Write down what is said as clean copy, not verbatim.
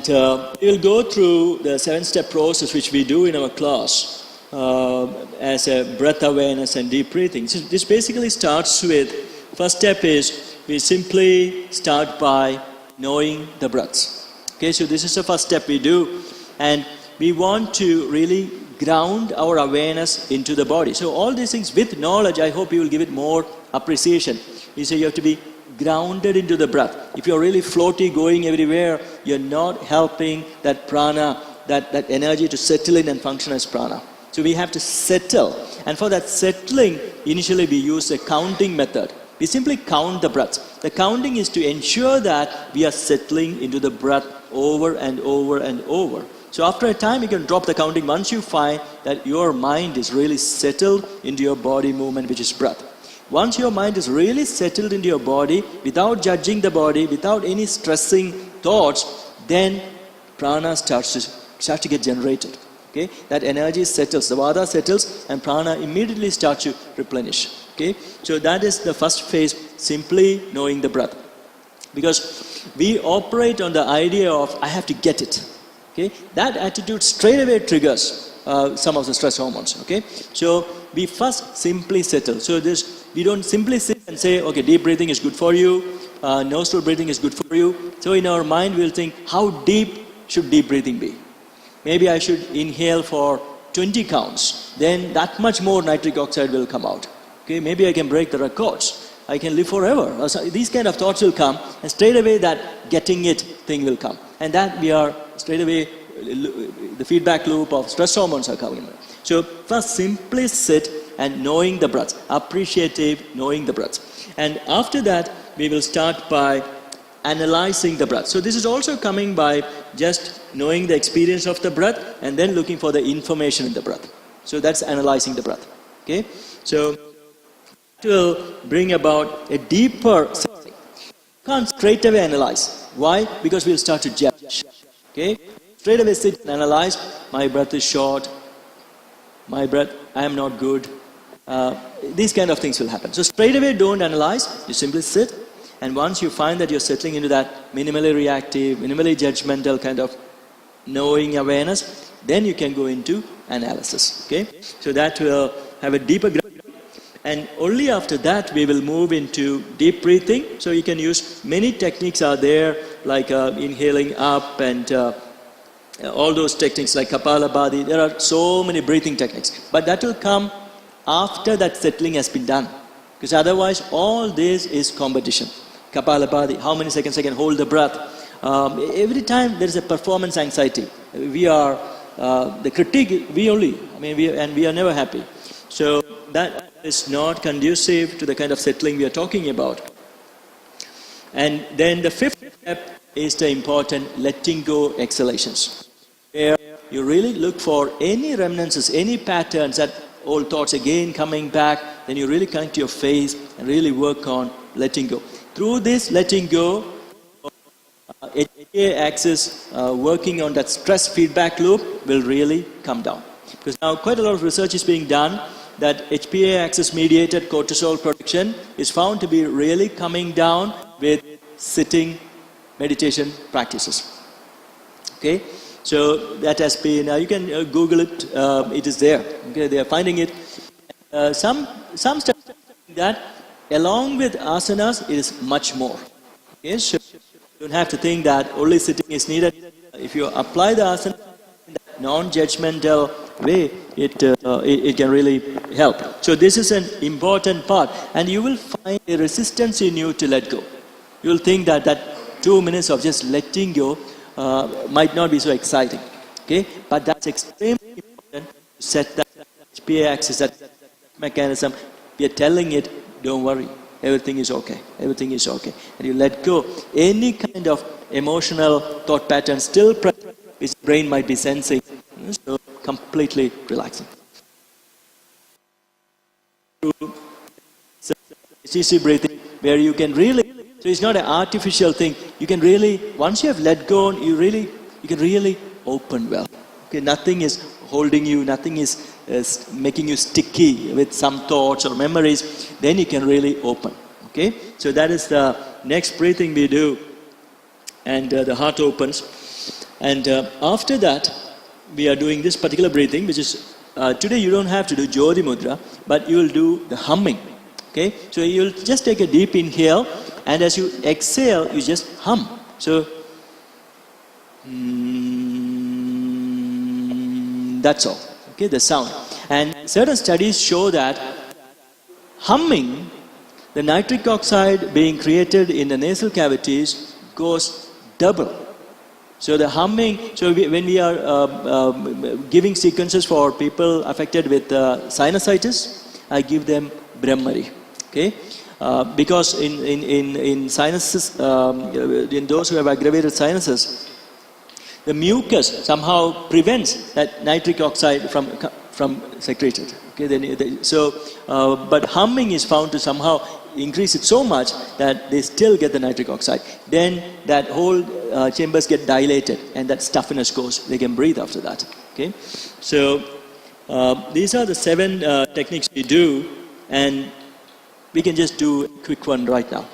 we will go through the 7-step process which we do in our class as a breath awareness and deep breathing. So this basically starts with, first step is we simply start by knowing the breaths. Okay, so this is the first step we do, and we want to really ground our awareness into the body. So all these things with knowledge, I hope you will give it more appreciation. You say you have to be grounded into the breath. If you're really floaty, going everywhere, you're not helping that prana, that energy to settle in and function as prana. So we have to settle. And for that settling, initially we use a counting method. We simply count the breaths. The counting is to ensure that we are settling into the breath over and over and over. So after a time, you can drop the counting once you find that your mind is really settled into your body movement, which is breath. Once your mind is really settled into your body, without judging the body, without any stressing thoughts, then prana starts to get generated. Okay? That energy settles, the vata settles, and prana immediately starts to replenish. Okay? So that is the first phase, simply knowing the breath. Because we operate on the idea of, I have to get it. Okay? That attitude straight away triggers some of the stress hormones. Okay? So we first simply settle. So we don't simply sit and say, okay, deep breathing is good for you, nostril breathing is good for you. So in our mind we'll think, how deep should deep breathing be? Maybe I should inhale for 20 counts. Then that much more nitric oxide will come out. Okay? Maybe I can break the records. I can live forever. So these kind of thoughts will come, and straight away that getting it thing will come. And that we are straight away, the feedback loop of stress hormones are coming in. So first simply sit and knowing the breaths, appreciative knowing the breaths. And after that, we will start by analyzing the breath. So this is also coming by just knowing the experience of the breath and then looking for the information in the breath. So that's analyzing the breath. Okay? So it will bring about a deeper setting. You can't straight away analyze. Why? Because we'll start to judge. Okay? Straight away sit and analyze. My breath is short. My breath, I am not good. These kind of things will happen. So straight away don't analyze. You simply sit. And once you find that you're settling into that minimally reactive, minimally judgmental kind of knowing awareness, then you can go into analysis. Okay? So that will have a deeper ground. And only after that we will move into deep breathing. So you can use many techniques are there, like inhaling up and all those techniques like Kapalabhati. There are so many breathing techniques. But that will come after that settling has been done. Because otherwise all this is competition. Kapalabhati, how many seconds I can hold the breath. Every time there is a performance anxiety. We are, the critique, we only, we are never happy. So that is not conducive to the kind of settling we are talking about. And then the fifth step is the important letting go exhalations. Where you really look for any remnants, any patterns, that old thoughts again coming back, then you really connect to your face and really work on letting go. Through this letting go, HPA axis working on that stress feedback loop will really come down. Because now quite a lot of research is being done that HPA axis mediated cortisol production is found to be really coming down with sitting meditation practices. Okay? So that has been, you can Google it, it is there. Okay? They are finding it. Some studies that along with asanas it is much more. Okay? So you don't have to think that only sitting is needed. If you apply the asana in that non-judgmental way, it can really help. So this is an important part, and you will find a resistance in you to let go. You will think that 2 minutes of just letting go might not be so exciting. Okay? But that's extremely important to set that HPA axis, that mechanism. We are telling it, don't worry, everything is okay, everything is okay. And you let go. Any kind of emotional thought pattern still present, which brain might be sensing. So completely relaxing. Easy breathing, where you can really, so it's not an artificial thing. You can really, once you have let go, you can really open well. Okay, nothing is holding you, nothing is making you sticky with some thoughts or memories. Then you can really open. Okay, so that is the next breathing we do, and the heart opens. And after that, we are doing this particular breathing, which is, today you don't have to do Jyoti Mudra, but you will do the humming. Okay? So you'll just take a deep inhale, and as you exhale, you just hum. So, that's all. Okay, the sound. And certain studies show that humming, the nitric oxide being created in the nasal cavities goes double. So the humming, when we are giving sequences for people affected with sinusitis, I give them Brahmari. Okay? Because in sinuses, in those who have aggravated sinuses, the mucus somehow prevents that nitric oxide from secreted. Okay, but humming is found to somehow increase it so much that they still get the nitric oxide. Then that whole chambers get dilated, and that stuffiness goes. They can breathe after that. Okay, so these are the 7 techniques we do, and we can just do a quick one right now.